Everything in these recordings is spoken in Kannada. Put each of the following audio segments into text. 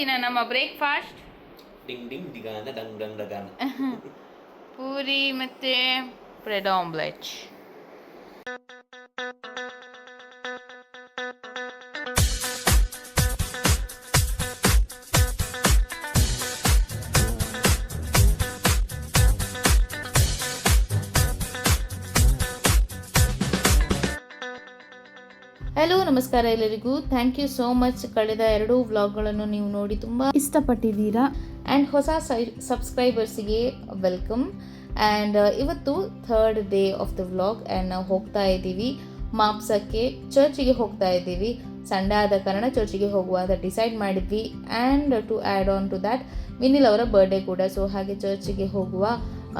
ಇವತ್ತಿನ ನಮ್ಮ ಬ್ರೇಕ್ಫಾಸ್ಟ್ ಡಿಂಗ್ ಡಿಂಗ್ ದಿಗಾನ ಡಂಗ್ ಡಂಗ್ ಡಗಾನ ಪೂರಿ ಮತ್ತು ಬ್ರೆಡ್ ಆಮ್ಲೆಟ್. ಹಲೋ ನಮಸ್ಕಾರ ಎಲ್ಲರಿಗೂ. Thank you so much. ಕಳೆದ 2 ವ್ಲಾಗ್ಗಳನ್ನು ನೀವು ನೋಡಿ ತುಂಬ ಇಷ್ಟಪಟ್ಟಿದ್ದೀರಾ. ಆ್ಯಂಡ್ ಹೊಸ ಸಬ್ಸ್ಕ್ರೈಬರ್ಸಿಗೆ ವೆಲ್ಕಮ್. ಆ್ಯಂಡ್ ಇವತ್ತು 3rd day of the vlog. And ನಾವು ಹೋಗ್ತಾ ಇದ್ದೀವಿ ಮಾಪ್ಸಕ್ಕೆ, ಚರ್ಚಿಗೆ ಹೋಗ್ತಾ ಇದ್ದೀವಿ. ಸಂಡೇ ಆದ ಕಾರಣ ಚರ್ಚಿಗೆ ಹೋಗುವ ಅಂತ ಡಿಸೈಡ್ ಮಾಡಿದ್ವಿ. And to add on to that Vinil ಅವರ ಬರ್ಡೇ ಕೂಡ. ಸೊ ಹಾಗೆ ಚರ್ಚಿಗೆ ಹೋಗುವ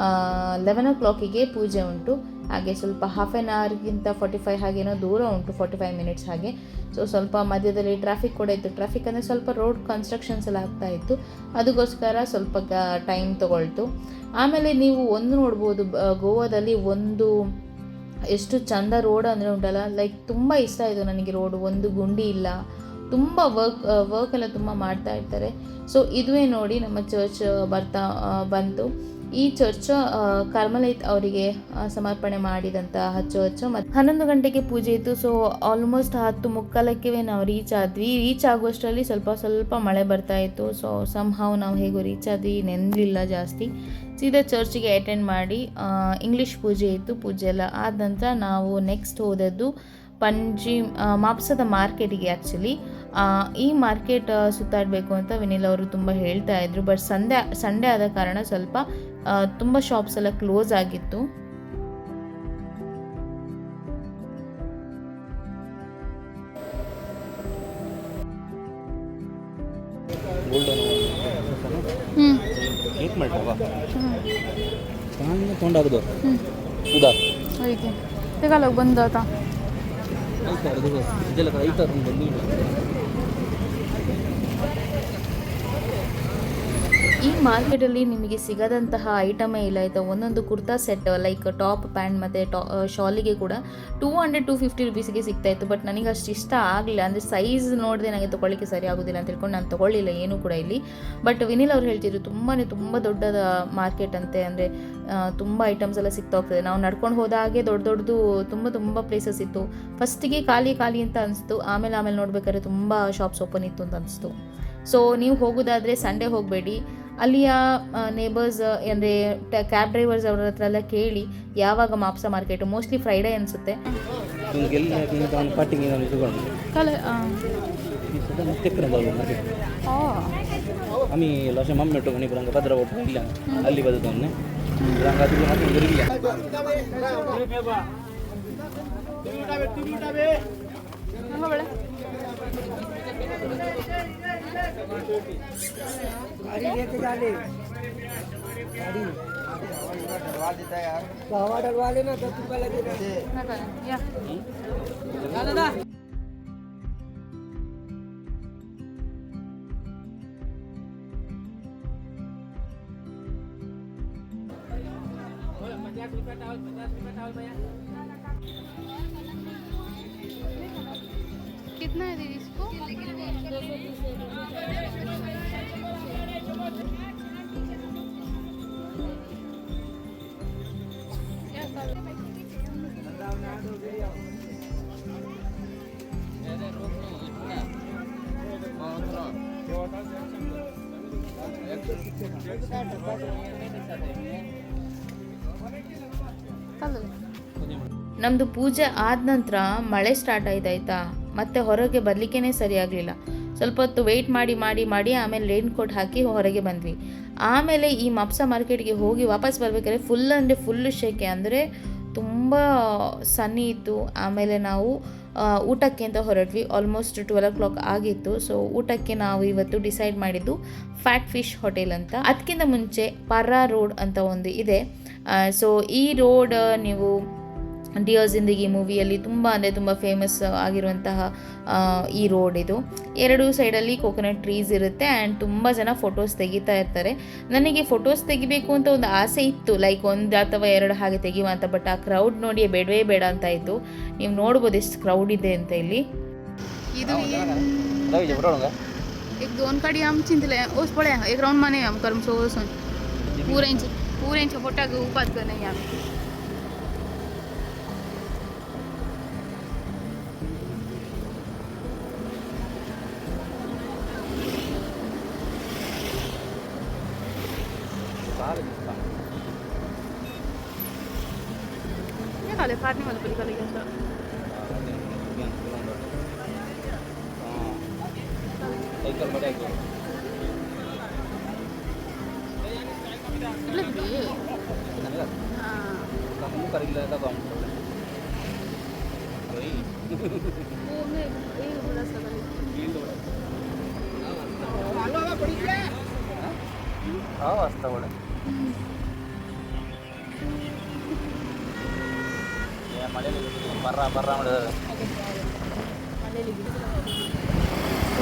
11 o'clock ಪೂಜೆ ಉಂಟು. ಹಾಗೆ ಸ್ವಲ್ಪ ಹಾಫ್ ಆನ್ ಅವರ್ಗಿಂತ 45 ಹಾಗೇನೋ ದೂರ ಉಂಟು, 45 minutes ಹಾಗೆ. ಸೊ ಸ್ವಲ್ಪ ಮಧ್ಯದಲ್ಲಿ ಟ್ರಾಫಿಕ್ ಕೂಡ ಇತ್ತು. ಟ್ರಾಫಿಕ್ ಅಂದರೆ ಸ್ವಲ್ಪ ರೋಡ್ ಕನ್ಸ್ಟ್ರಕ್ಷನ್ಸ್ ಎಲ್ಲ ಆಗ್ತಾ ಇತ್ತು, ಅದಕ್ಕೋಸ್ಕರ ಸ್ವಲ್ಪ ಟೈಮ್ ತೊಗೊಳ್ತು. ಆಮೇಲೆ ನೀವು ಒಂದು ನೋಡ್ಬೋದು, ಗೋವಾದಲ್ಲಿ ಒಂದು ಎಷ್ಟು ಚಂದ ರೋಡ್ ಅಂದರೆ ಉಂಟಲ್ಲ, ಲೈಕ್ ತುಂಬ ಇಷ್ಟ ಆಯಿತು ನನಗೆ ರೋಡ್. ಒಂದು ಗುಂಡಿ ಇಲ್ಲ, ತುಂಬ ವರ್ಕ್ ಎಲ್ಲ ತುಂಬ ಮಾಡ್ತಾ ಇರ್ತಾರೆ. ಸೊ ಇದುವೇ ನೋಡಿ ನಮ್ಮ ಚರ್ಚ್ ಬಂತು. ಈ ಚರ್ಚ್ ಕಾರ್ಮಲೈಟ್ ಅವರಿಗೆ ಸಮರ್ಪಣೆ ಮಾಡಿದಂತಹ ಚರ್ಚ್. ಮತ್ತು 11 ಗಂಟೆಗೆ ಪೂಜೆ ಇತ್ತು. ಸೊ ಆಲ್ಮೋಸ್ಟ್ 10:45 ನಾವು ರೀಚ್ ಆದ್ವಿ. ರೀಚ್ ಆಗುವಷ್ಟರಲ್ಲಿ ಸ್ವಲ್ಪ ಮಳೆ ಬರ್ತಾ ಇತ್ತು. ಸೊ ಸಮ್ಹಾವ್ ನಾವು ಹೇಗೋ ರೀಚ್ ಆದ್ವಿ, ನೆಂದಿಲ್ಲ ಜಾಸ್ತಿ. ಸೀದಾ ಚರ್ಚಿಗೆ ಅಟೆಂಡ್ ಮಾಡಿ ಇಂಗ್ಲೀಷ್ ಪೂಜೆ ಇತ್ತು. ಪೂಜೆ ಎಲ್ಲ ಆದ ನಂತರ ನಾವು ನೆಕ್ಸ್ಟ್ ಹೋದದ್ದು ಮಾಪ್ಸದ ಮಾರ್ಕೆಟಿಗೆ. ಆ್ಯಕ್ಚುಲಿ ಈ ಮಾರ್ಕೆಟ್ ಸುತ್ತಾಡಬೇಕು ಅಂತ ವಿನಿಲ್ ಅವರು ತುಂಬ ಹೇಳ್ತಾ ಇದ್ರು. ಬಟ್ ಸಂಡೇ ಆದ ಕಾರಣ ಸ್ವಲ್ಪ ತುಂಬ ಶಾಪ್ಸ್ ಎಲ್ಲ ಕ್ಲೋಸ್ ಆಗಿತ್ತು. ಈ ಮಾರ್ಕೆಟಲ್ಲಿ ನಿಮಗೆ ಸಿಗದಂತಹ ಐಟಮೇ ಇಲ್ಲ ಆಯಿತಾ. ಒಂದೊಂದು kurta set like top pant ಮತ್ತು ಶಾಲಿಗೆ ಕೂಡ 200-250 rupeesಗೆ ಸಿಗ್ತಾಯಿತ್ತು. ಬಟ್ ನನಗೆ ಅಷ್ಟು ಇಷ್ಟ ಆಗಲಿಲ್ಲ. ಅಂದರೆ ಸೈಜ್ ನೋಡಿದೆ ನನಗೆ ತೊಗೊಳ್ಳಿಕ್ಕೆ ಸರಿ ಆಗೋದಿಲ್ಲ ಅಂತ ಹೇಳ್ಕೊಂಡು ನಾನು ತೊಗೊಳ್ಳಿಲ್ಲ ಏನೂ ಕೂಡ ಇಲ್ಲಿ. ಬಟ್ ವಿನಿಲ್ ಅವ್ರು ಹೇಳ್ತಿದ್ರು ತುಂಬ ದೊಡ್ಡದ ಮಾರ್ಕೆಟ್ ಅಂತೆ. ಅಂದರೆ ತುಂಬ ಐಟಮ್ಸ್ ಎಲ್ಲ ಸಿಗ್ತಾ ಹೋಗ್ತದೆ. ನಾವು ನಡ್ಕೊಂಡು ಹೋದಾಗೆ ದೊಡ್ಡದು ತುಂಬ ಪ್ಲೇಸಸ್ ಇತ್ತು. ಫಸ್ಟಿಗೆ ಖಾಲಿ ಅಂತ ಅನಿಸ್ತು. ಆಮೇಲೆ ನೋಡ್ಬೇಕಾದ್ರೆ ತುಂಬ ಶಾಪ್ಸ್ ಓಪನ್ ಇತ್ತು ಅಂತ ಅನಿಸ್ತು. ಸೊ ನೀವು ಹೋಗೋದಾದರೆ ಸಂಡೇ ಹೋಗಬೇಡಿ. ಅಲ್ಲಿಯ ನೇಬರ್ಸ್ ಅಂದರೆ ಕ್ಯಾಬ್ ಡ್ರೈವರ್ಸ್ ಅವ್ರ ಹತ್ರ ಎಲ್ಲ ಕೇಳಿ ಯಾವಾಗ ಮಾಪ್ಸ ಮಾರ್ಕೆಟು. ಮೋಸ್ಟ್ಲಿ ಫ್ರೈಡೇ ಅನಿಸುತ್ತೆ. गाड़ी लेके जाने गाड़ी डलवा देता है यार, हवा डलवा लेना 10 रुपये लगेगा दादा। कितना है दीदी इसको? ನಮ್ಮದು ಪೂಜೆ ಆದ ನಂತರ ಮಳೆ ಸ್ಟಾರ್ಟ್ ಆಯ್ತಾಯ್ತಾ. ಮತ್ತೆ ಹೊರಗೆ ಬರಲಿಕ್ಕೇ ಸರಿ ಆಗಲಿಲ್ಲ. ಸ್ವಲ್ಪ ಹೊತ್ತು ವೆಯ್ಟ್ ಮಾಡಿ ಆಮೇಲೆ ರೈನ್ ಕೋಟ್ ಹಾಕಿ ಹೊರಗೆ ಬಂದ್ವಿ. ಆಮೇಲೆ ಈ ಮಾಪ್ಸ ಮಾರ್ಕೆಟ್ಗೆ ಹೋಗಿ ವಾಪಸ್ ಬರಬೇಕಾದ್ರೆ ಫುಲ್ ಶೆಕೆ. ಅಂದರೆ ತುಂಬ ಸನ್ನಿ ಇತ್ತು. ಆಮೇಲೆ ನಾವು ಊಟಕ್ಕೆ ಅಂತ ಹೊರಟ್ವಿ. ಆಲ್ಮೋಸ್ಟ್ 12 o'clock ಆಗಿತ್ತು. ಸೊ ಊಟಕ್ಕೆ ನಾವು ಇವತ್ತು ಡಿಸೈಡ್ ಮಾಡಿದ್ದು ಫ್ಯಾಟ್ ಫಿಶ್ ಹೋಟೆಲ್ ಅಂತ. ಅದಕ್ಕಿಂತ ಮುಂಚೆ ಪರ್ರಾ ರೋಡ್ ಅಂತ ಒಂದು ಇದೆ. ಸೊ ಈ ರೋಡ್ ನೀವು ಡಿಯರ್ ಜಿಂದಗಿ ಮೂವಿಯಲ್ಲಿ ತುಂಬ ಫೇಮಸ್ ಆಗಿರುವಂತಹ ಈ ರೋಡ್ ಇದು. 2 ಸೈಡಲ್ಲಿ ಕೋಕೋನಟ್ ಟ್ರೀಸ್ ಇರುತ್ತೆ. ಆ್ಯಂಡ್ ತುಂಬ ಜನ ಫೋಟೋಸ್ ತೆಗಿತಾ ಇರ್ತಾರೆ. ನನಗೆ ಫೋಟೋಸ್ ತೆಗಿಬೇಕು ಅಂತ ಒಂದು ಆಸೆ ಇತ್ತು, ಲೈಕ್ 1 ಅಥವಾ 2 ಹಾಗೆ ತೆಗಿಯುವ ಅಂತ. ಬಟ್ ಆ ಕ್ರೌಡ್ ನೋಡಿ ಬೇಡ ಅಂತ ಇತ್ತು. ನೀವು ನೋಡ್ಬೋದು ಎಷ್ಟು ಕ್ರೌಡ್ ಇದೆ ಅಂತ ಇಲ್ಲಿ. एक 2 कडी आम चिंतले ओस पळय एक राउंड माने आम करम सो वसून पुरेंच्या पोटाक उपात कर नाही आम्ही ये खाले फाटने वाले परी खाले घेतला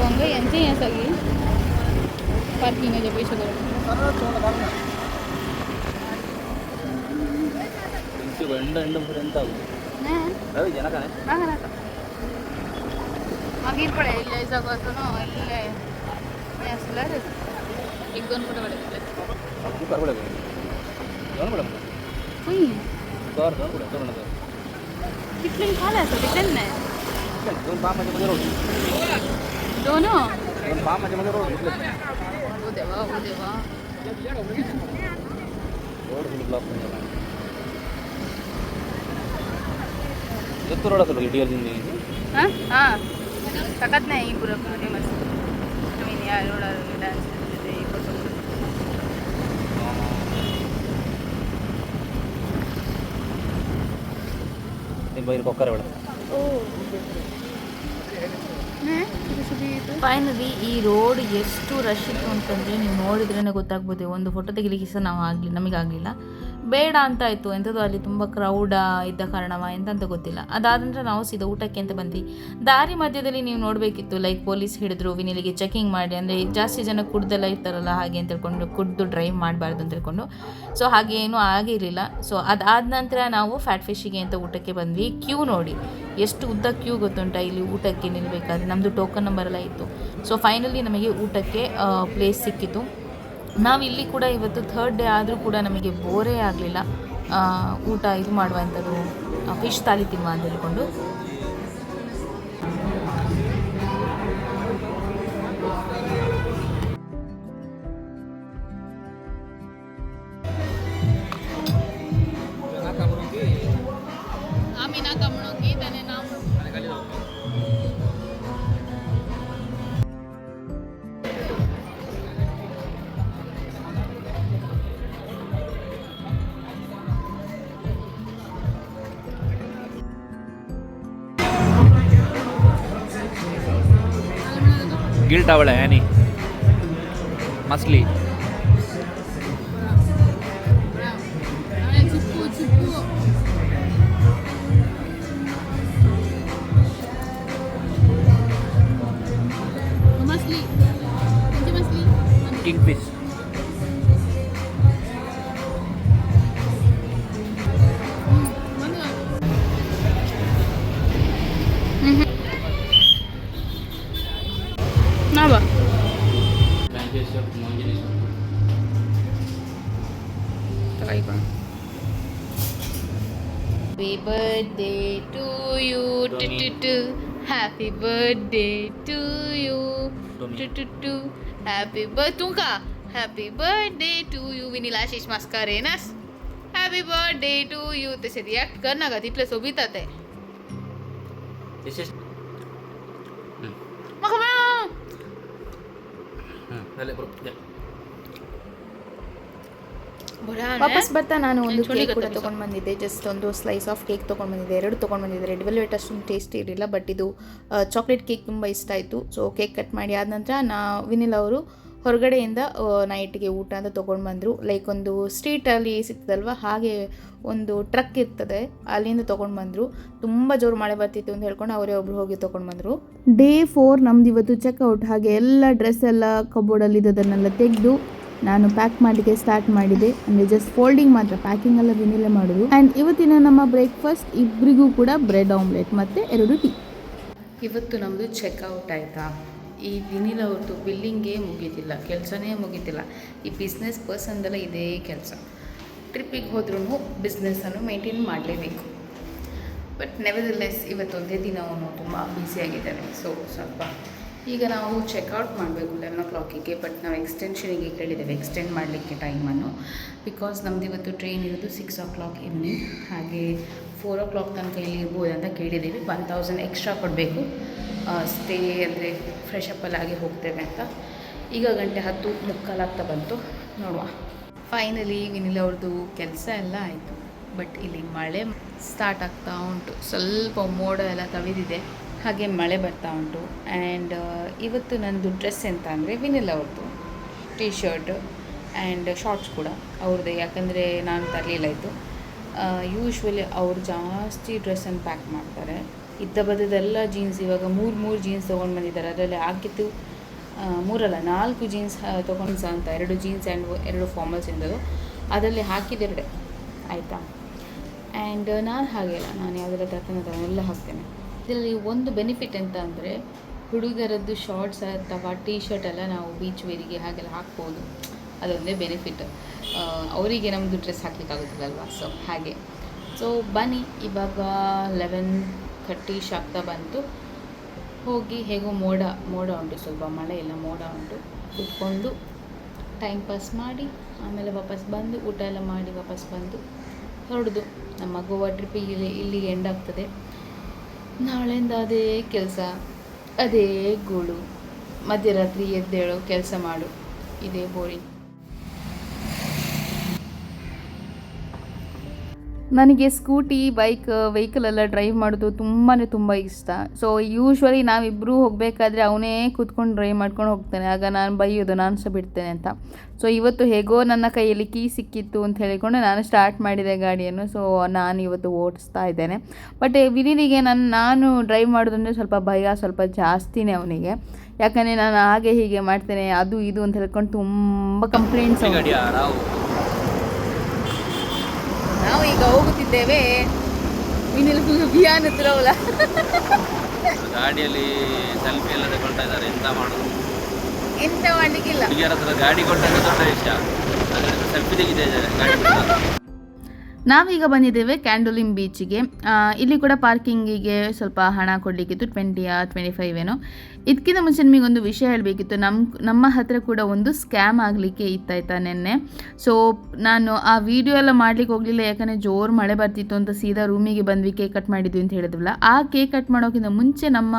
हंगा यांचे हे सगळी पार्किंगाचे पैसे करून मागीर पळय इल्ले जागो आसा न्हू इल्ले हें आसल्यार 1-2 फोटो काडले खंय कितले खाले आसा तितले नाही दोन ओ देवा ताकद नाही पुरं फेमस तुम्ही या रोडार डान्स ಫೈನಲಿ ಈ ರೋಡ್ ಎಷ್ಟು ರಶ್ ಇತ್ತು ಅಂತಂದರೆ ನೀವು ನೋಡಿದ್ರೇ ಗೊತ್ತಾಗ್ಬೋದು. ಒಂದು ಫೋಟೋ ತೆಗಿಲಿಕ್ಕೆ ಸಹ ನಮಗಾಗಲಿಲ್ಲ, ಬೇಡ ಅಂತ ಆಯಿತು. ಎಂಥದ್ದು ಅಲ್ಲಿ ತುಂಬ ಕ್ರೌಡ ಇದ್ದ ಕಾರಣವ ಎಂತ ಗೊತ್ತಿಲ್ಲ. ಅದಾದ ನಂತರ ನಾವು ಸೀದಾ ಊಟಕ್ಕೆ ಅಂತ ಬಂದ್ವಿ. ದಾರಿ ಮಧ್ಯದಲ್ಲಿ ನೀವು ನೋಡಬೇಕಿತ್ತು, ಲೈಕ್ ಪೊಲೀಸ್ ಹಿಡಿದ್ರು ವಿನಿಲಿಗೆ ಚೆಕಿಂಗ್ ಮಾಡಿ, ಅಂದರೆ ಜಾಸ್ತಿ ಜನ ಕುಡ್ದೆಲ್ಲ ಇರ್ತಾರಲ್ಲ ಹಾಗೆ ಅಂತ ಹೇಳ್ಕೊಂಡು, ಕುಡ್ದು ಡ್ರೈವ್ ಮಾಡಬಾರ್ದು ಅಂತ ಹೇಳ್ಕೊಂಡು. ಸೊ ಹಾಗೆ ಏನೂ ಆಗಿರಲಿಲ್ಲ. ಸೊ ಅದಾದ ನಂತರ ನಾವು ಫ್ಯಾಟ್ ಫಿಶ್ಶಿಗೆ ಅಂತ ಊಟಕ್ಕೆ ಬಂದ್ವಿ. ಕ್ಯೂ ನೋಡಿ ಎಷ್ಟು ಉದ್ದ ಕ್ಯೂ ಗೊತ್ತುಂಟ ಇಲ್ಲಿ ಊಟಕ್ಕೆ ನಿಲ್ಲಬೇಕಾದ್ರೆ. ನಮ್ಮದು ಟೋಕನ್ ನಂಬರ್ ಎಲ್ಲ ಇತ್ತು. ಸೊ ಫೈನಲಿ ನಮಗೆ ಊಟಕ್ಕೆ ಪ್ಲೇಸ್ ಸಿಕ್ಕಿತು. ನಾವಿಲ್ಲಿ ಕೂಡ ಇವತ್ತು 3rd ಡೇ ಆದರೂ ಕೂಡ ನಮಗೆ ಬೋರೇ ಆಗಲಿಲ್ಲ. ಊಟ ಇದು ಮಾಡುವಂಥದ್ದು, ಫಿಶ್ ತಾಲಿ ತಿನ್ನುವ ಅಂತ ಹೇಳ್ಕೊಂಡು. गिल टावल है नहीं मछली king fish Happy birthday to you, happy birthday to you, happy birthday तुमका happy birthday to you Vinila Ashish Mascarenhas happy birthday to you तसे रिॲक्ट कर ना ग तिथलं सोबीतात आहे ವಾಪಸ್ ಬರ್ತಾ ನಾನು ಒಂದು ಕೇಕ್ ಕೂಡ ತೊಗೊಂಡು ಬಂದಿದ್ದೆ. ಜಸ್ಟ್ ಒಂದು ಸ್ಲೈಸ್ ಆಫ್ ಕೇಕ್ ತೊಗೊಂಡು ಬಂದಿದ್ದೆ, 2 ತೊಗೊಂಡು ಬಂದಿದ್ದೆ. ರೆಡ್ ವೆಲ್ವೆಟ್ ಅಷ್ಟೊಂದು ಟೇಸ್ಟ್ ಇರಲಿಲ್ಲ, ಬಟ್ ಇದು ಚಾಕ್ಲೇಟ್ ಕೇಕ್ ತುಂಬ ಇಷ್ಟ ಆಯಿತು. ಸೊ ಕೇಕ್ ಕಟ್ ಮಾಡಿ ಆದ ನಂತರ ವಿನಿಲ್ ಅವರು ಹೊರಗಡೆಯಿಂದ ನೈಟ್ಗೆ ಊಟ ಅಂತ ತೊಗೊಂಡು ಬಂದರು. ಲೈಕ್ ಒಂದು ಸ್ಟ್ರೀಟಲ್ಲಿ ಸಿಗ್ತದಲ್ವ, ಹಾಗೆ ಒಂದು ಟ್ರಕ್ ಇರ್ತದೆ, ಅಲ್ಲಿಂದ ತೊಗೊಂಡು ಬಂದರು. ತುಂಬ ಜೋರು ಮಳೆ ಬರ್ತಿತ್ತು ಅಂತ ಹೇಳ್ಕೊಂಡು ಅವರೇ ಒಬ್ರು ಹೋಗಿ ತೊಗೊಂಡು ಬಂದರು. ಡೇ 4 ನಮ್ದು ಇವತ್ತು ಚೆಕ್ಔಟ್. ಹಾಗೆ ಎಲ್ಲ ಡ್ರೆಸ್ ಎಲ್ಲ ಕಬೋರ್ಡಲ್ಲಿ ಇದ್ದದನ್ನೆಲ್ಲ ತೆಗೆದು ನಾನು ಪ್ಯಾಕ್ ಮಾಡಲಿಕ್ಕೆ ಸ್ಟಾರ್ಟ್ ಮಾಡಿದೆ. ಅಂದರೆ ಜಸ್ಟ್ ಫೋಲ್ಡಿಂಗ್ ಮಾತ್ರ, ಪ್ಯಾಕಿಂಗ್ ಎಲ್ಲ ವಿನಿಲೇ ಮಾಡೋದು. ಆ್ಯಂಡ್ ಇವತ್ತಿನ ನಮ್ಮ ಬ್ರೇಕ್ಫಾಸ್ಟ್ ಇಬ್ಬರಿಗೂ ಕೂಡ ಬ್ರೆಡ್ ಆಮ್ಲೆಟ್ ಮತ್ತು 2 ಟೀ. ಇವತ್ತು ನಮ್ಮದು ಚೆಕ್ಔಟ್ ಆಯಿತಾ. ಈ ವಿನಿಲ್ ಅವ್ರದ್ದು ಬಿಲ್ಲಿಂಗೇ ಮುಗೀತಿಲ್ಲ, ಕೆಲಸನೇ ಮುಗೀತಿಲ್ಲ. ಈ ಬಿಸ್ನೆಸ್ ಪರ್ಸನ್ದೆಲ್ಲ ಇದೇ ಕೆಲಸ. ಟ್ರಿಪ್ಪಿಗೆ ಹೋದ್ರೂ ಬಿಸ್ನೆಸ್ಸನ್ನು ಮೇಂಟೈನ್ ಮಾಡಲೇಬೇಕು. ಬಟ್ ನೆವರ್ಲೆಸ್ ಇವತ್ತೊಂದೇ ದಿನ ಅವನು ತುಂಬ ಬ್ಯುಸಿಯಾಗಿದ್ದಾನೆ. ಸೊ ಸ್ವಲ್ಪ ಈಗ ನಾವು ಚೆಕ್ಔಟ್ ಮಾಡಬೇಕು 11 o'clock. ಬಟ್ ನಾವು ಎಕ್ಸ್ಟೆನ್ಷನಿಗೆ ಕೇಳಿದ್ದೇವೆ, ಎಕ್ಸ್ಟೆಂಡ್ ಮಾಡಲಿಕ್ಕೆ ಟೈಮನ್ನು. ಬಿಕಾಸ್ ನಮ್ಮದು ಇವತ್ತು ಟ್ರೈನ್ ಇರೋದು 6 o'clock ಈವ್ನಿಂಗ್, ಹಾಗೆ 4 o'clock ತನಕ ಇಲ್ಲಿ ಇರ್ಬೋದು ಅಂತ ಕೇಳಿದ್ದೀವಿ. 1000 ಎಕ್ಸ್ಟ್ರಾ ಕೊಡಬೇಕು ಸ್ಟೇ, ಅಂದರೆ ಫ್ರೆಶ್ ಅಪ್ ಆಗಿ ಹೋಗ್ತೇವೆ ಅಂತ. ಈಗ 10:45 ಆಗ್ತಾ ಬಂತು, ನೋಡುವ. ಫೈನಲಿ ವಿನಿಲ್ ಅವ್ರದ್ದು ಕೆಲಸ ಎಲ್ಲ ಆಯಿತು. ಬಟ್ ಇಲ್ಲಿ ಮಳೆ ಸ್ಟಾರ್ಟ್ ಆಗ್ತಾ ಉಂಟು, ಸ್ವಲ್ಪ ಮೋಡ ಎಲ್ಲ ಕವಿದಿದೆ, ಹಾಗೆ ಮಳೆ ಬರ್ತಾ ಉಂಟು. ಆ್ಯಂಡ್ ಇವತ್ತು ನನ್ನದು ಡ್ರೆಸ್ ಎಂತ ಅಂದರೆ ವಿನಿಲ್ ಅವ್ರದ್ದು ಟೀ ಶರ್ಟ್ ಆ್ಯಂಡ್ ಶಾರ್ಟ್ಸ್ ಕೂಡ ಅವ್ರದ್ದೇ, ಯಾಕಂದರೆ ನಾನು ತರಲಿಲ್ಲ ಇತ್ತು. ಯೂಶ್ವಲಿ ಅವರು ಜಾಸ್ತಿ ಡ್ರೆಸ್ಸನ್ನು ಪ್ಯಾಕ್ ಮಾಡ್ತಾರೆ. ಇದ್ದ ಬದ್ದೆಲ್ಲ ಜೀನ್ಸ್, ಇವಾಗ 3 ಜೀನ್ಸ್ ತೊಗೊಂಡು ಬಂದಿದ್ದಾರೆ. ಅದರಲ್ಲಿ ಆಗಿತ್ತು 4 ಜೀನ್ಸ್ ತೊಗೊಂಡು ಅಂತ, 2 ಜೀನ್ಸ್ ಆ್ಯಂಡ್ 2 ಫಾರ್ಮಲ್ಸ್ ಎಂದದು ಅದರಲ್ಲಿ ಹಾಕಿದೆರಡೆ ಆಯಿತಾ. ಆ್ಯಂಡ್ ನಾನು ಹಾಗೆ ಅಲ್ಲ, ನಾನು ಯಾವುದೆಲ್ಲ ತರ್ತಾನೆ ಎಲ್ಲ ಹಾಕ್ತೇನೆ. ಇದರಲ್ಲಿ ಒಂದು ಬೆನಿಫಿಟ್ ಎಂತ ಅಂದರೆ ಹುಡುಗರದ್ದು ಶಾರ್ಟ್ಸ್ ಅಥವಾ ಟೀ ಶರ್ಟ್ ಎಲ್ಲ ನಾವು ಬೀಚ್ ವೇರಿಗೆ ಹಾಗೆಲ್ಲ ಹಾಕ್ಬೋದು, ಅದೊಂದೇ ಬೆನಿಫಿಟ್. ಅವರಿಗೆ ನಮ್ಮದು ಡ್ರೆಸ್ ಹಾಕಲಿಕ್ಕಾಗೋದಿಲ್ಲಲ್ವ, ಸೊ ಹಾಗೆ. ಸೊ ಬನ್ನಿ, ಇವಾಗ 11:30 ಆಗ್ತಾ ಬಂತು. ಹೋಗಿ ಹೇಗೋ ಮೋಡ ಉಂಟು, ಸ್ವಲ್ಪ ಮಳೆ ಇಲ್ಲ, ಮೋಡ ಉಂಟು. ಕೂತ್ಕೊಂಡು ಟೈಮ್ ಪಾಸ್ ಮಾಡಿ ಆಮೇಲೆ ವಾಪಸ್ ಬಂದು ಊಟ ಎಲ್ಲ ಮಾಡಿ ವಾಪಸ್ ಬಂದು ಹೊರಡೋದು. ನಮ್ಮ ಗೋವಾ ಟ್ರಿಪ್ಪಿಗೆ ಇಲ್ಲಿಗೆ ಎಂಡ್ ಆಗ್ತದೆ. ನಾಳೆಯಿಂದ ಅದೇ ಕೆಲಸ, ಅದೇ ಗೋಳು, ಮಧ್ಯರಾತ್ರಿ ಎದ್ದೇಳು, ಕೆಲಸ ಮಾಡು, ಇದೇ ಬೋರಿಂಗ್. ನನಗೆ ಸ್ಕೂಟಿ, ಬೈಕ್, ವೆಹಿಕಲೆಲ್ಲ ಡ್ರೈವ್ ಮಾಡೋದು ತುಂಬ ಇಷ್ಟ. ಸೊ ಯೂಶ್ವಲಿ ನಾವಿಬ್ಬರೂ ಹೋಗಬೇಕಾದ್ರೆ ಅವನೇ ಕೂತ್ಕೊಂಡು ಡ್ರೈವ್ ಮಾಡ್ಕೊಂಡು ಹೋಗ್ತಾನೆ. ಆಗ ನಾನು ಬೈಯೋದು, ನಾನು ಸಹ ಬಿಡ್ತೇನೆ ಅಂತ. ಸೊ ಇವತ್ತು ಹೇಗೋ ನನ್ನ ಕೈಯಲ್ಲಿ ಕೀ ಸಿಕ್ಕಿತ್ತು ಅಂತ ಹೇಳಿಕೊಂಡು ನಾನು ಸ್ಟಾರ್ಟ್ ಮಾಡಿದೆ ಗಾಡಿಯನ್ನು. ಸೊ ನಾನು ಇವತ್ತು ಓಡಿಸ್ತಾ ಇದ್ದೇನೆ. ಬಟ್ ವಿನಿಲಿಗೆ ನಾನು ಡ್ರೈವ್ ಮಾಡೋದಂದರೆ ಸ್ವಲ್ಪ ಭಯ, ಸ್ವಲ್ಪ ಜಾಸ್ತಿನೇ ಅವನಿಗೆ. ಯಾಕಂದರೆ ನಾನು ಹಾಗೆ ಹೀಗೆ ಮಾಡ್ತೇನೆ, ಅದು ಇದು ಅಂತ ಹೇಳ್ಕೊಂಡು ತುಂಬ ಕಂಪ್ಲೇಂಟ್ಸ್. ನಾವು ಈಗ ಹೋಗುತ್ತಿದ್ದೇವೆ ವಿನಿಲ್ ಬಿಯಾನ್ ಹತ್ರವಲ್ಲ, ಗಾಡಿಯಲ್ಲಿ ಸೆಲ್ಫಿ ಎಲ್ಲ ತಗೊಳ್ತಾ ಇದ್ದಾರೆ. ಎಂತ ಮಾಡೋದು, ಎಂತ ಮಾಡಲಿಕ್ಕಿಲ್ಲ. ಗಾಡಿ ಕೊಟ್ಟಾಗ ದೊಡ್ಡ ವಿಷಯ, ಸೆಲ್ಫಿ ತೆಗಿತಿದ್ದಾರೆ ಗಾಡಿ. ನಾವೀಗ ಬಂದಿದ್ದೇವೆ ಕ್ಯಾಂಡೋಲಿಮ್ ಬೀಚಿಗೆ. ಇಲ್ಲಿ ಕೂಡ ಪಾರ್ಕಿಂಗಿಗೆ ಸ್ವಲ್ಪ ಹಣ ಕೊಡಲಿಕ್ಕಿತ್ತು, 20 or 25 ಏನೋ. ಇದಕ್ಕಿಂತ ಮುಂಚೆ ನಿಮಗೊಂದು ವಿಷಯ ಹೇಳಬೇಕಿತ್ತು. ನಮ್ಮ ಹತ್ರ ಕೂಡ ಒಂದು ಸ್ಕ್ಯಾಮ್ ಆಗಲಿಕ್ಕೆ ಇತ್ತಾಯ್ತಾ ನೆನ್ನೆ. ಸೊ ನಾನು ಆ ವಿಡಿಯೋ ಎಲ್ಲ ಮಾಡಲಿಕ್ಕೆ ಹೋಗಲಿಲ್ಲ, ಯಾಕಂದರೆ ಜೋರು ಮಳೆ ಬರ್ತಿತ್ತು ಅಂತ ಸೀದಾ ರೂಮಿಗೆ ಬಂದ್ವಿ. ಕೇಕ್ ಕಟ್ ಮಾಡಿದ್ವಿ ಅಂತ ಹೇಳಿದ್ವಲ್ಲ, ಆ ಕೇಕ್ ಕಟ್ ಮಾಡೋಕ್ಕಿಂತ ಮುಂಚೆ ನಮ್ಮ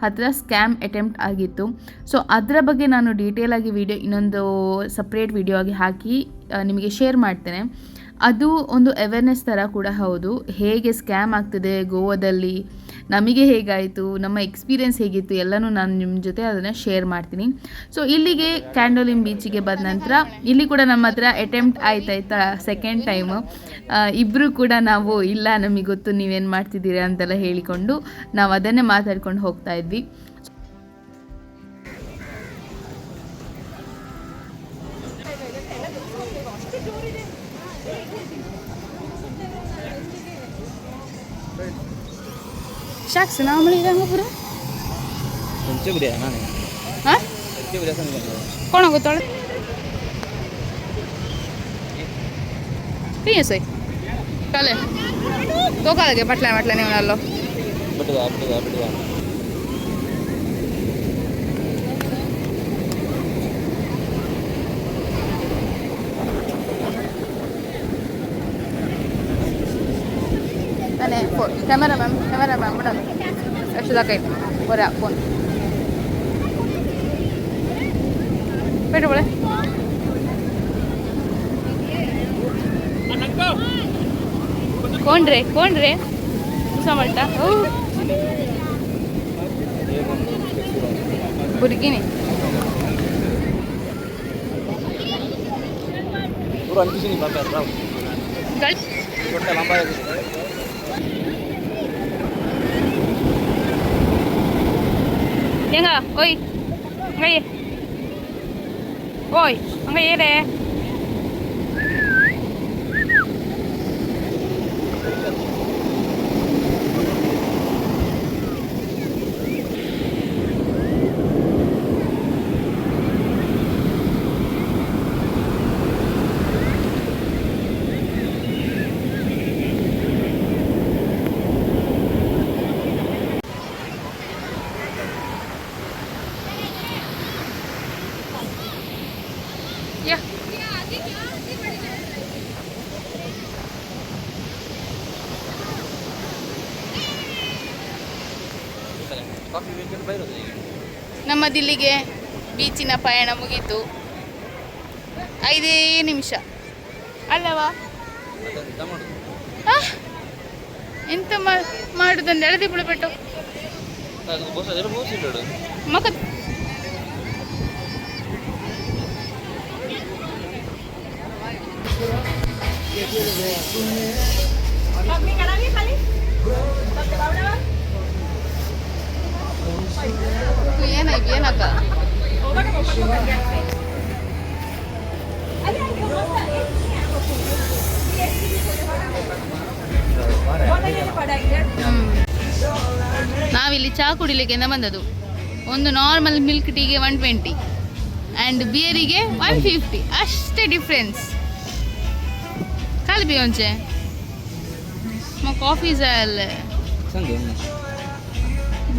ಹತ್ರ ಸ್ಕ್ಯಾಮ್ ಅಟೆಂಪ್ಟ್ ಆಗಿತ್ತು. ಸೊ ಅದರ ಬಗ್ಗೆ ನಾನು ಡೀಟೇಲಾಗಿ ವಿಡಿಯೋ ಇನ್ನೊಂದು ಸಪ್ರೇಟ್ ವಿಡಿಯೋ ಆಗಿ ಹಾಕಿ ನಿಮಗೆ ಶೇರ್ ಮಾಡ್ತೇನೆ. ಅದು ಒಂದು ಅವೇರ್ನೆಸ್ ಥರ ಕೂಡ ಹೌದು, ಹೇಗೆ ಸ್ಕ್ಯಾಮ್ ಆಗ್ತದೆ ಗೋವಾದಲ್ಲಿ, ನಮಗೆ ಹೇಗಾಯಿತು, ನಮ್ಮ ಎಕ್ಸ್ಪೀರಿಯೆನ್ಸ್ ಹೇಗಿತ್ತು ಎಲ್ಲನೂ ನಾನು ನಿಮ್ಮ ಜೊತೆ ಅದನ್ನು ಶೇರ್ ಮಾಡ್ತೀನಿ. ಸೊ ಇಲ್ಲಿಗೆ ಕ್ಯಾಂಡೋಲಿಮ್ ಬೀಚಿಗೆ ಬಂದ ನಂತರ ಇಲ್ಲಿ ಕೂಡ ನಮ್ಮ ಹತ್ರ ಅಟೆಂಪ್ಟ್ ಆಯ್ತಾಯ್ತಾ, ಸೆಕೆಂಡ್ ಟೈಮು. ಇಬ್ಬರು ಕೂಡ ನಾವು ಇಲ್ಲ ನಮಗೆ ಗೊತ್ತು ನೀವೇನು ಮಾಡ್ತಿದ್ದೀರಾ ಅಂತೆಲ್ಲ ಹೇಳಿಕೊಂಡು ನಾವು ಅದನ್ನೇ ಮಾತಾಡ್ಕೊಂಡು ಹೋಗ್ತಾ ಇದ್ವಿ. Shax na mali lang mo pura. Kunci beri mana ni? Hah? Kunci beri sana ni. Kau nak tol? Kaya sih? Kale. To kale ke patla ni mana lo? Betul. Cameraman benar. Sudah kayak boleh phone. Betul boleh. कौन रे समझता बुरकी नहीं Turun di sini bakar tahu. Guys, Kota lambai. Dengar, oi, enggak ya deh. ಯಾ ಕಾಫಿ ಬೇಕಂದ್ರೆ ಬೈರೋದು ಈಗ ನಮ್ಮ ದಿಲ್ಲಿಗೆ ಬೀಚಿನ ಪಯಣ ಮುಗೀತು. 5 ನಿಮಿಷ ಅಲ್ಲವಾ? ಎಂತ ಮಾಡೋದು? ಎಂತ ಮಾಡುದಂದ್ರೆ ಎಳದಿ ಬಿಡಬಿಟ್ಟು ಅದು ಬೋಸ ಅದೆಲ್ಲ ಬೋಸ್ ಇಡೋದು ಮಕ ಏನಾಯ್ತು ಏನಕ್ಕ ನಾವಿಲ್ಲಿ ಚಹಾ ಕುಡಿಲಿಕ್ಕೆ ಬಂದದ್ದು. ಒಂದು ನಾರ್ಮಲ್ ಮಿಲ್ಕ್ ಟೀಗೆ 120 ಆ್ಯಂಡ್ ಬಿಯರಿಗೆ 150 ಅಷ್ಟೇ ಡಿಫ್ರೆನ್ಸ್. ಕಾಲು ಬಿಯೊಂಚೆ कॉफ़ी जाल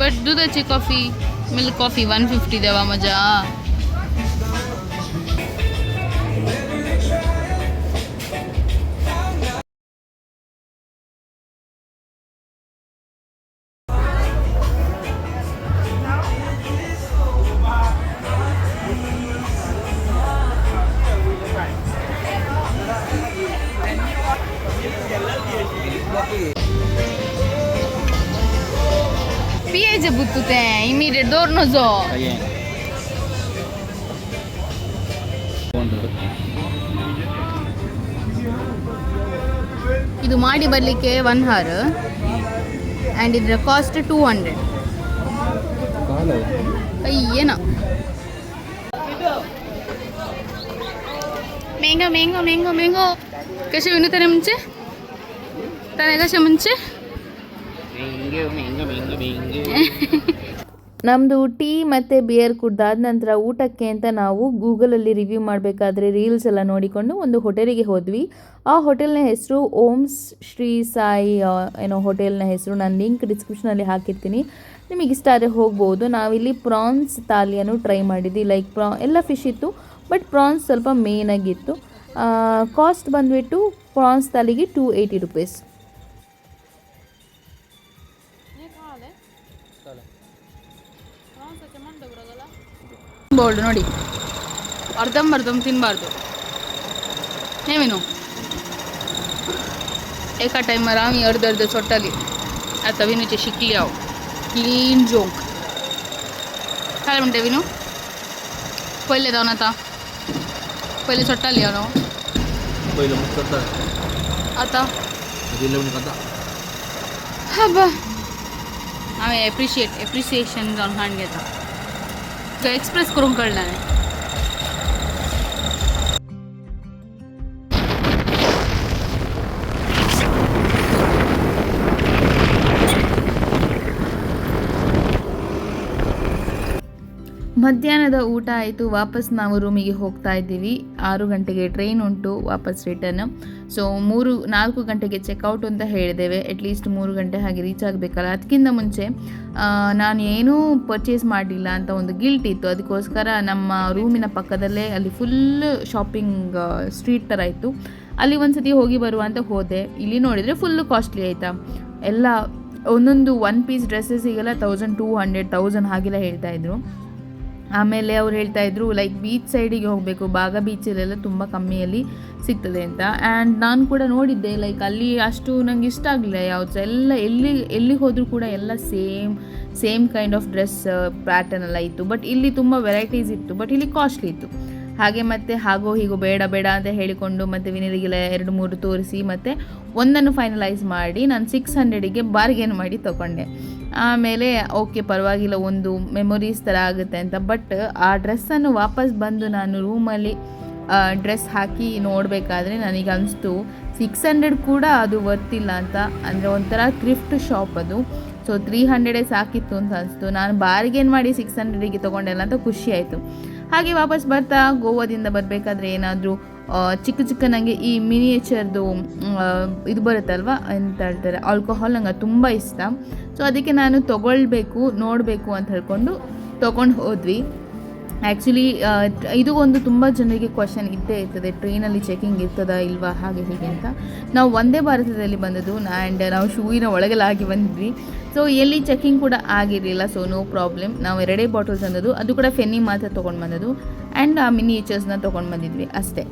बट दुधाची कॉफ़ी मिल्क कॉफ़ी 150 देवा मजा. Piace buttute, immediate door no zo. ಇದು ಮಾಡಿ ಬರಲಿಕ್ಕೆ 1 hour ಆ್ಯಂಡ್ ಇದರ ಕಾಸ್ಟ್ 200. ಅಯ್ಯೇನೋ ಮ್ಯಾಂಗೋ ಮ್ಯಾಂಗೋ ಮ್ಯಾಂಗೋ ಮ್ಯಾಂಗೋ कसे विनू ताने ಮುಂಚೆ कसे ಮುಂಚೆ ನಮ್ಮದು ಟೀ ಮತ್ತು ಬಿಯರ್ ಕುಡ್ದಾದ ನಂತರ ಊಟಕ್ಕೆ ಅಂತ ನಾವು ಗೂಗಲಲ್ಲಿ ರಿವ್ಯೂ ಮಾಡಬೇಕಾದ್ರೆ ರೀಲ್ಸ್ ಎಲ್ಲ ನೋಡಿಕೊಂಡು ಒಂದು ಹೋಟೆಲಿಗೆ ಹೋದ್ವಿ. ಆ ಹೋಟೆಲ್ನ ಹೆಸರು ಓಂ ಶ್ರೀ ಸಾಯಿ ಏನೋ ಹೋಟೆಲ್ನ ಹೆಸರು. ನಾನು ಲಿಂಕ್ ಡಿಸ್ಕ್ರಿಪ್ಷನಲ್ಲಿ ಹಾಕಿರ್ತೀನಿ, ನಿಮಗೆ ಇಷ್ಟ ಆದರೆ ಹೋಗ್ಬೋದು. ನಾವಿಲ್ಲಿ ಪ್ರಾನ್ಸ್ ಥಾಲಿಯನ್ನು ಟ್ರೈ ಮಾಡಿದ್ವಿ. ಲೈಕ್ ಎಲ್ಲ ಫಿಶ್ ಇತ್ತು, ಬಟ್ ಪ್ರಾನ್ಸ್ ಸ್ವಲ್ಪ ಮೇಯ್ನಾಗಿತ್ತು. ಕಾಸ್ಟ್ ಬಂದುಬಿಟ್ಟು ಪ್ರಾನ್ಸ್ ಥಾಲಿಗೆ 280 rupees. ಬೋಲ್ಡ್ ನೋಡಿ, ಅರ್ಧಂಬರ್ಧ ತಿನ್ನಬಾರ್ದು. ಏನೇನು एका टायमार आम्ही अर्ध सोडटाली. आता विनूचे शिकली हांव क्लीन जोंक. काय म्हणते विनू? पयले जावन आतां पयले सोडटाली हांव न्हू, पयले मुख करता आतां दिले म्हणून करता. हां हांवें एप्रिसिएशन जावन खाण घेता. तो एक्सप्रेस करूंक कळना. ಮಧ್ಯಾಹ್ನದ ಊಟ ಆಯಿತು. ವಾಪಸ್ ನಾವು ರೂಮಿಗೆ ಹೋಗ್ತಾ ಇದ್ದೀವಿ. 6 ಗಂಟೆಗೆ ಟ್ರೈನ್ ಉಂಟು ವಾಪಸ್ ರಿಟರ್ನ್. ಸೊ 4 ಗಂಟೆಗೆ ಚೆಕ್ಔಟ್ ಅಂತ ಹೇಳಿದ್ದೇವೆ. ಅಟ್ಲೀಸ್ಟ್ 3 ಗಂಟೆ ಹಾಗೆ ರೀಚ್ ಆಗಬೇಕಲ್ಲ. ಅದಕ್ಕಿಂತ ಮುಂಚೆ ನಾನು ಏನೂ ಪರ್ಚೇಸ್ ಮಾಡಲಿಲ್ಲ ಅಂತ ಒಂದು ಗಿಲ್ಟ್ ಇತ್ತು. ಅದಕ್ಕೋಸ್ಕರ ನಮ್ಮ ರೂಮಿನ ಪಕ್ಕದಲ್ಲೇ ಅಲ್ಲಿ ಫುಲ್ ಶಾಪಿಂಗ್ ಸ್ಟ್ರೀಟ್ ಥರ ಇತ್ತು. ಅಲ್ಲಿ ಒಂದು ಸತಿ ಹೋಗಿ ಬರುವ ಅಂತ ಹೋದೆ. ಇಲ್ಲಿ ನೋಡಿದರೆ ಫುಲ್ಲು ಕಾಸ್ಟ್ಲಿ ಆಯಿತಾ. ಎಲ್ಲ ಒಂದೊಂದು 1 ಪೀಸ್ ಡ್ರೆಸ್ಸಸ್ಸಿಗೆಲ್ಲ 1200 1000 ಹಾಗೆಲ್ಲ ಹೇಳ್ತಾಯಿದ್ರು. ಆಮೇಲೆ ಅವ್ರು ಹೇಳ್ತಾಯಿದ್ರು ಲೈಕ್ ಬೀಚ್ ಸೈಡಿಗೆ ಹೋಗಬೇಕು, ಬಾಗ ಬೀಚಲ್ಲೆಲ್ಲ ತುಂಬ ಕಮ್ಮಿಯಲ್ಲಿ ಸಿಗ್ತದೆ ಅಂತ. ಆ್ಯಂಡ್ ನಾನು ಕೂಡ ನೋಡಿದ್ದೆ, ಲೈಕ್ ಅಲ್ಲಿ ಅಷ್ಟು ನನಗೆ ಇಷ್ಟ ಆಗಲಿಲ್ಲ ಯಾವ್ದು ಸಹ. ಎಲ್ಲ ಎಲ್ಲಿ ಹೋದರೂ ಕೂಡ ಎಲ್ಲ same kind of dress pattern ಎಲ್ಲ ಇತ್ತು. ಬಟ್ ಇಲ್ಲಿ ತುಂಬ ವೆರೈಟೀಸ್ ಇತ್ತು, ಬಟ್ ಇಲ್ಲಿ ಕಾಸ್ಟ್ಲಿ ಇತ್ತು. ಹಾಗೆ ಮತ್ತೆ ಹಾಗೋ ಹೀಗೋ ಬೇಡ ಅಂತ ಹೇಳಿಕೊಂಡು ಮತ್ತು ವಿನರಿಗೆಲ್ಲ 2-3 ತೋರಿಸಿ ಮತ್ತು ಒಂದನ್ನು ಫೈನಲೈಸ್ ಮಾಡಿ ನಾನು 600ಗೆ ಬಾರ್ಗೇನ್ ಮಾಡಿ ತೊಗೊಂಡೆ. ಆಮೇಲೆ ಓಕೆ ಪರವಾಗಿಲ್ಲ, ಒಂದು ಮೆಮೊರೀಸ್ ಥರ ಆಗುತ್ತೆ ಅಂತ. ಬಟ್ ಆ ಡ್ರೆಸ್ಸನ್ನು ವಾಪಸ್ ಬಂದು ನಾನು ರೂಮಲ್ಲಿ ಡ್ರೆಸ್ ಹಾಕಿ ನೋಡಬೇಕಾದ್ರೆ ನನಗೆ ಅನಿಸ್ತು 600 ಕೂಡ ಅದು ವರ್ತಿಲ್ಲ ಅಂತ. ಅಂದರೆ ಒಂಥರ ಥ್ರಿಫ್ಟ್ ಶಾಪ್ ಅದು. ಸೊ 300 ಸಾಕಿತ್ತು ಅಂತ ಅನಿಸ್ತು. ನಾನು ಬಾರ್ಗೇನ್ ಮಾಡಿ 600ಗೆ ತೊಗೊಂಡೆಲ್ಲ ಅಂತ ಖುಷಿ ಆಯಿತು. ಹಾಗೆ ವಾಪಸ್ ಬರ್ತಾ ಗೋವಾದಿಂದ ಬರಬೇಕಾದ್ರೆ ಏನಾದರೂ ಚಿಕ್ಕ ನನಗೆ ಈ ಮಿನಿಯೇಚರ್ದು ಇದು ಬರುತ್ತಲ್ವ, ಎಂತ ಹೇಳ್ತಾರೆ, ಆಲ್ಕೋಹಾಲ್ ನಂಗೆ ತುಂಬ ಇಷ್ಟ. ಸೊ ಅದಕ್ಕೆ ನಾನು ನೋಡಬೇಕು ಅಂತ ಹೇಳ್ಕೊಂಡು ತೊಗೊಂಡು ಹೋದ್ವಿ. ಆ್ಯಕ್ಚುಲಿ ಇದು ಒಂದು ತುಂಬ ಜನರಿಗೆ ಕ್ವಶನ್ ಇದ್ದೇ ಇರ್ತದೆ, ಟ್ರೈನಲ್ಲಿ ಚೆಕಿಂಗ್ ಇರ್ತದಾ ಇಲ್ವಾ ಹಾಗೆ ಹೀಗೆ ಅಂತ. ನಾವು ಒಂದೇ ಭಾರತದಲ್ಲಿ ಬಂದದ್ದು ಆ್ಯಂಡ್ ನಾವು ಶೂವಿನ ಒಳಗೆಲ್ಲ ಹಾಕಿ ಬಂದಿದ್ವಿ. ಸೊ ಎಲ್ಲಿ ಚೆಕಿಂಗ್ ಕೂಡ ಆಗಿರಲಿಲ್ಲ, ಸೊ ನೋ ಪ್ರಾಬ್ಲಮ್. ನಾವು 2 ಬಾಟಲ್ಸ್ ತಂದದ್ದು, ಅದು ಕೂಡ ಫೆನ್ನಿ ಮಾತ್ರ ತೊಗೊಂಡು ಬಂದದ್ದು ಆ್ಯಂಡ್ ಆ ಮಿನಿಯೇಚರ್ಸ್ನ ತೊಗೊಂಡು ಬಂದಿದ್ವಿ ಅಷ್ಟೇ.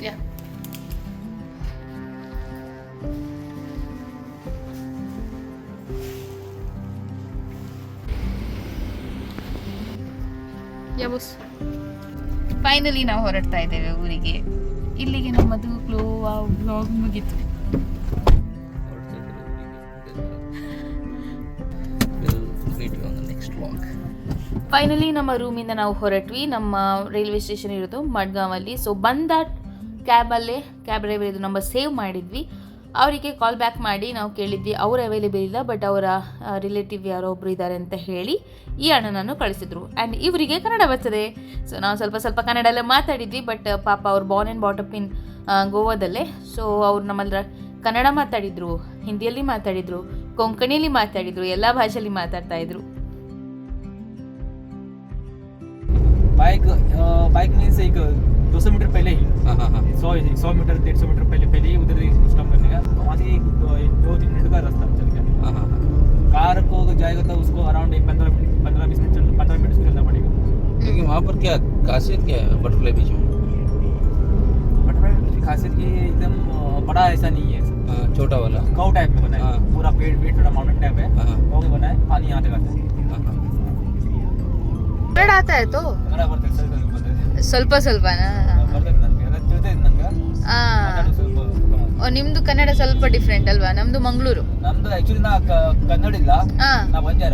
Yeah. ಯಬಸ್ ಫೈನಲಿ ನಾವು ಹೊರಡ್ತಾ ಇದ್ದೇವೆ ಊರಿಗೆ. ಇಲ್ಲಿಗೆ ನಮ್ಮದು ವ್ಲಾಗ್ ಮುಗೀತು. ಫೈನಲಿ ನಮ್ಮ ರೂಮಿಂದ ನಾವು ಹೊರಟ್ವಿ. ನಮ್ಮ ರೈಲ್ವೆ ಸ್ಟೇಷನ್ ಇರೋದು ಮಡ್ಗಾಂವಲ್ಲಿ. ಸೊ ಬಂದ ಕ್ಯಾಬಲ್ಲೇ ಕ್ಯಾಬ್ ಡ್ರೈವರ್ ಇದು ನಂಬರ್ ಸೇವ್ ಮಾಡಿದ್ವಿ. ಅವರಿಗೆ ಕಾಲ್ ಬ್ಯಾಕ್ ಮಾಡಿ ನಾವು ಕೇಳಿದ್ವಿ, ಅವರು ಅವೈಲೇಬಲ್ ಇಲ್ಲ, ಬಟ್ ಅವರ ರಿಲೇಟಿವ್ ಯಾರೋ ಒಬ್ಬರು ಇದ್ದಾರೆ ಅಂತ ಹೇಳಿ ಈ ಹಣನನ್ನು ಕಳಿಸಿದ್ರು. ಆ್ಯಂಡ್ ಇವರಿಗೆ ಕನ್ನಡ ಬರ್ತದೆ. ಸೊ ನಾವು ಸ್ವಲ್ಪ ಕನ್ನಡಲ್ಲೇ ಮಾತಾಡಿದ್ವಿ, ಬಟ್ ಪಾಪ ಅವ್ರು ಬಾರ್ನ್ ಆ್ಯಂಡ್ ಬಾಟಪ್ ಇನ್ ಗೋವಾದಲ್ಲೇ. ಸೊ ಅವ್ರು ನಮ್ಮಲ್ಲಿ ಕನ್ನಡ ಮಾತಾಡಿದರು, ಹಿಂದಿಯಲ್ಲಿ ಮಾತಾಡಿದರು, ಕೊಂಕಣಿಯಲ್ಲಿ ಮಾತಾಡಿದರು, ಎಲ್ಲ ಭಾಷೆಯಲ್ಲಿ ಮಾತಾಡ್ತಾಯಿದ್ರು. बाइक मीन्स एक 200 मीटर पहले ही 100 मीटर 150 मीटर पहले ही उधर स्टॉप करने का, वहाँ से 2-3 मिनट का रास्ता चल गया. कार को जाएगा तो उसको अराउंड 15-20 मिनट चलना पड़ेगा. लेकिन वहाँ पर क्या खासियत क्या है बटरफ्लाई बीच में? बटरफ्लाई बीच की खासियत ये एकदम बड़ा ऐसा नहीं है, छोटा वाला गाँव टाइप में बना है. पूरा पेड़ थोड़ा माउंटेन टाइप है, गाँव में बना है. पानी यहाँ तक आता है. ಕನ್ನಡ ಆತಾ ಆಯ್ತು ಕನ್ನಡ ಬರ್ತದೆ ಸ್ವಲ್ಪ ಸ್ವಲ್ಪನಾ? ಬರ್ತದೆ ನನಗೆ, ಅದಕ್ಕೆ ತಿಳಿತೈತೆ ನನಗೆ. ನಿಮ್ದು ಕನ್ನಡ ಸ್ವಲ್ಪ ಡಿಫ್ರೆಂಟ್ ಅಲ್ವಾ? ನಮ್ದು ಮಂಗಳೂರು. ನಮ್ದು ಆಕ್ಚುಲಿ ನಾ ಕನ್ನಡ ಇಲ್ಲ, ನಾ ಬಂಜಾರ,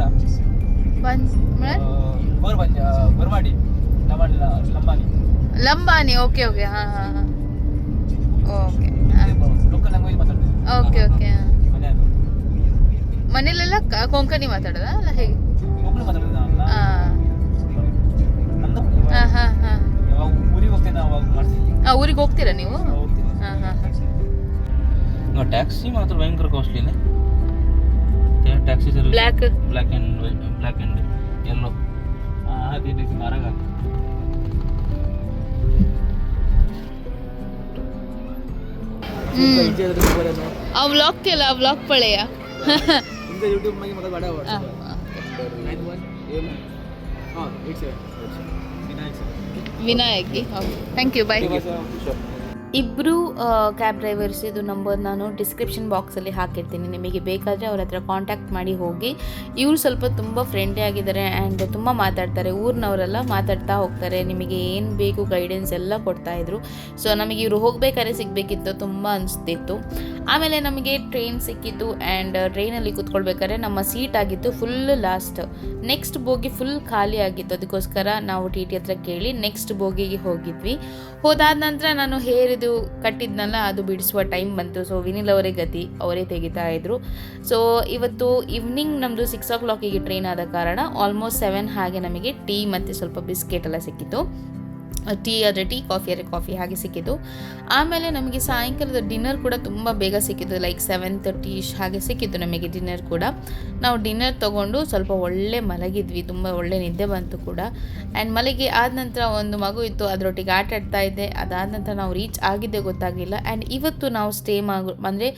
ಗೊರ್ವಾಡಿ, ಲಂಬಾನಿ. ಓಕೆ ಓಕೆ, ಹಾಂ ಹಾಂ ಹಾಂ, ಓಕೆ ಲೋಕಲ್ ಲ್ಯಾಂಗ್ವೇಜ್ ಮಾತಾಡ್ತೀವಿ. Okay okay. ಮನೇಲೆಲ್ಲ ಕೊಂಕಣಿ ಮಾತಾಡೋದಾ ಅಲ್ಲ ಹೇಗೆ? ಕೊಂಕಣಿ ಮಾತಾಡೋದು ಹಾಂ ಹಾಂ ಹಾಂ ಹಾಂ. ಊರಿಗೆ ಹೋಗ್ತೇನೆ ನಾವು, ಅವಾಗ ಮಾಡ್ತೀವಿ. ಊರಿಗೆ ಹೋಗ್ತೀರಾ ನೀವು? ಹಾಂ ಹಾಂ ಹಾಂ. टैक्सी मात्र भयंकर कॉस्टली है. Taxi service black and yellow. ते मारागा ಆ ವ್ಲಾಗ್ ಕೆಲ ವ್ಲಾಗ್ ಪಳೆಯ ಇಂದ ಯೂಟ್ಯೂಬ್ ಮಗೆ ಮಗ ಬಡ ಅವರ್ 91 हां इट्स ವಿನಾಯಕಿ. ಓಕೆ, ಥ್ಯಾಂಕ್ ಯು, ಬಾಯ್. ಇಬ್ಬರು ಕ್ಯಾಬ್ ಡ್ರೈವರ್ಸ್ ಇದು ನಂಬರ್ ನಾನು ಡಿಸ್ಕ್ರಿಪ್ಷನ್ ಬಾಕ್ಸಲ್ಲಿ ಹಾಕಿರ್ತೀನಿ, ನಿಮಗೆ ಬೇಕಾದರೆ ಅವ್ರ ಹತ್ರ ಕಾಂಟ್ಯಾಕ್ಟ್ ಮಾಡಿ ಹೋಗಿ. ಇವರು ಸ್ವಲ್ಪ ತುಂಬ ಫ್ರೆಂಡ್ಲಿ ಆಗಿದ್ದಾರೆ ಆ್ಯಂಡ್ ತುಂಬ ಮಾತಾಡ್ತಾರೆ, ಊರಿನವರೆಲ್ಲ ಮಾತಾಡ್ತಾ ಹೋಗ್ತಾರೆ, ನಿಮಗೆ ಏನು ಬೇಕು ಗೈಡೆನ್ಸ್ ಎಲ್ಲ ಕೊಡ್ತಾಯಿದ್ರು. ಸೊ ನಮಗೆ ಇವರು ಹೋಗಬೇಕಾದ್ರೆ ಸಿಗಬೇಕಿತ್ತು, ತುಂಬ ಅನಿಸ್ತಿತ್ತು. ಆಮೇಲೆ ನಮಗೆ ಟ್ರೈನ್ ಸಿಕ್ಕಿತ್ತು ಆ್ಯಂಡ್ ಟ್ರೈನಲ್ಲಿ ಕೂತ್ಕೊಳ್ಬೇಕಾದ್ರೆ ನಮ್ಮ ಸೀಟ್ ಆಗಿತ್ತು full last. Next bogie full ಖಾಲಿ ಆಗಿತ್ತು, ಅದಕ್ಕೋಸ್ಕರ ನಾವು ಟಿ ಟಿ ಹತ್ರ ಕೇಳಿ ನೆಕ್ಸ್ಟ್ ಬೋಗಿಗೆ ಹೋಗಿದ್ವಿ. ಹೋದಾದ ನಂತರ ನಾನು ಹೇರಿದು ಕಟ್ಟಿದ್ನಲ್ಲ ಅದು ಬಿಡಿಸುವ ಟೈಮ್ ಬಂತು. ಸೊ ವಿನಿಲ್ ಅವರೇ ಗತಿ, ಅವರೇ ತೆಗಿತಾ ಇದ್ರು. ಸೊ ಇವತ್ತು ಈವ್ನಿಂಗ್ ನಮ್ಮದು 6 o'clock ಟ್ರೈನ್ ಆದ ಕಾರಣ ಆಲ್ಮೋಸ್ಟ್ 7 ಹಾಗೆ ನಮಗೆ ಟೀ ಮತ್ತು ಸ್ವಲ್ಪ ಬಿಸ್ಕೆಟ್ ಎಲ್ಲ ಸಿಕ್ಕಿತ್ತು. ಟೀ ಆದರೆ ಟೀ, ಕಾಫಿ ಆದರೆ ಕಾಫಿ ಹಾಗೆ ಸಿಕ್ಕಿದ್ದು. ಆಮೇಲೆ ನಮಗೆ ಸಾಯಂಕಾಲದ ಡಿನ್ನರ್ ಕೂಡ ತುಂಬ ಬೇಗ ಸಿಕ್ಕಿದ್ದು, ಲೈಕ್ 7:30 ಹಾಗೆ ಸಿಕ್ಕಿತ್ತು ನಮಗೆ ಡಿನ್ನರ್ ಕೂಡ. ನಾವು ಡಿನ್ನರ್ ತೊಗೊಂಡು ಸ್ವಲ್ಪ ಒಳ್ಳೆ ಮಲಗಿದ್ವಿ, ತುಂಬ ಒಳ್ಳೆ ನಿದ್ದೆ ಬಂತು ಕೂಡ. ಆ್ಯಂಡ್ ಮಲಗಿ ಆದ ನಂತರ ಒಂದು ಮಗು ಇತ್ತು, ಅದರೊಟ್ಟಿಗೆ ಆಟ ಆಡ್ತಾ ಇದ್ದೆ. ಅದಾದ ನಂತರ ನಾವು ರೀಚ್ ಆಗಿದ್ದೆ ಗೊತ್ತಾಗಲಿಲ್ಲ. ಆ್ಯಂಡ್ ಇವತ್ತು ನಾವು ಅಂದರೆ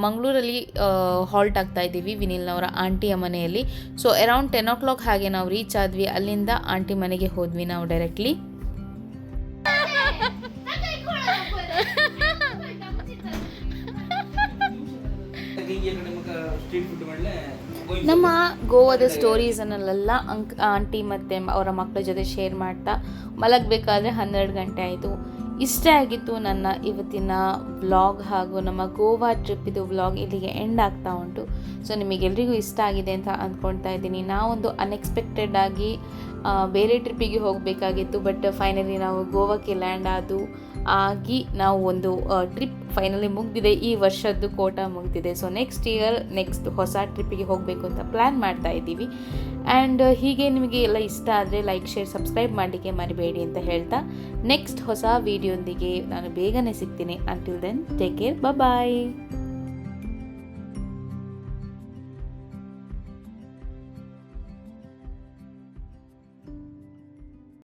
ಮಂಗಳೂರಲ್ಲಿ ಹಾಲ್ಟ್ ಆಗ್ತಾ ಇದ್ದೀವಿ ವಿನಿಲ್ನವರ ಆಂಟಿಯ ಮನೆಯಲ್ಲಿ. ಸೊ ಅರೌಂಡ್ 10 o'clock ಹಾಗೆ ನಾವು ರೀಚ್ ಆದ್ವಿ. ಅಲ್ಲಿಂದ ಆಂಟಿ ಮನೆಗೆ ಹೋದ್ವಿ ನಾವು ಡೈರೆಕ್ಟ್ಲಿ. ನಮ್ಮ ಗೋವಾದ ಸ್ಟೋರೀಸನ್ನೆಲ್ಲ ಆಂಟಿ ಮತ್ತು ಅವರ ಮಕ್ಕಳ ಜೊತೆ ಶೇರ್ ಮಾಡ್ತಾ ಮಲಗಬೇಕಾದ್ರೆ 12 ಗಂಟೆ ಆಯಿತು. ಇಷ್ಟೇ ಆಗಿತ್ತು ನನ್ನ ಇವತ್ತಿನ ವ್ಲಾಗ್ ಹಾಗೂ ನಮ್ಮ ಗೋವಾ ಟ್ರಿಪ್ಪಿದು ವ್ಲಾಗ್ ಇಲ್ಲಿಗೆ ಎಂಡ್ ಆಗ್ತಾ ಉಂಟು. ಸೊ ನಿಮಗೆಲ್ರಿಗೂ ಇಷ್ಟ ಆಗಿದೆ ಅಂತ ಅಂದ್ಕೊಳ್ತಾ ಇದ್ದೀನಿ. ನಾವೊಂದು ಅನ್ಎಕ್ಸ್ಪೆಕ್ಟೆಡ್ ಆಗಿ ಬೇರೆ ಟ್ರಿಪ್ಪಿಗೆ ಹೋಗಬೇಕಾಗಿತ್ತು, ಬಟ್ ಫೈನಲಿ ನಾವು ಗೋವಾಕ್ಕೆ ಲ್ಯಾಂಡ್ ಆದು ಆಗಿ ನಾವು ಒಂದು ಟ್ರಿಪ್ ಫೈನಲಿ ಮುಗಿದಿದೆ. ಈ ವರ್ಷದ್ದು ಕೋಟ ಮುಗಿದಿದೆ. ಸೊ ನೆಕ್ಸ್ಟ್ ಹೊಸ ಟ್ರಿಪ್ಪಿಗೆ ಹೋಗಬೇಕು ಅಂತ ಪ್ಲ್ಯಾನ್ ಮಾಡ್ತಾ ಇದ್ದೀವಿ. ಆ್ಯಂಡ್ ಹೀಗೆ ನಿಮಗೆ ಎಲ್ಲ ಇಷ್ಟ ಆದರೆ ಲೈಕ್, ಶೇರ್, ಸಬ್ಸ್ಕ್ರೈಬ್ ಮಾಡಲಿಕ್ಕೆ ಮರಿಬೇಡಿ ಅಂತ ಹೇಳ್ತಾ ನೆಕ್ಸ್ಟ್ ಹೊಸ ವಿಡಿಯೋಂದಿಗೆ ನಾನು ಬೇಗನೆ ಸಿಗ್ತೀನಿ. ಅಂಟಿಲ್ ದೆನ್ ಟೇಕ್ ಕೇರ್, ಬಾಯ್.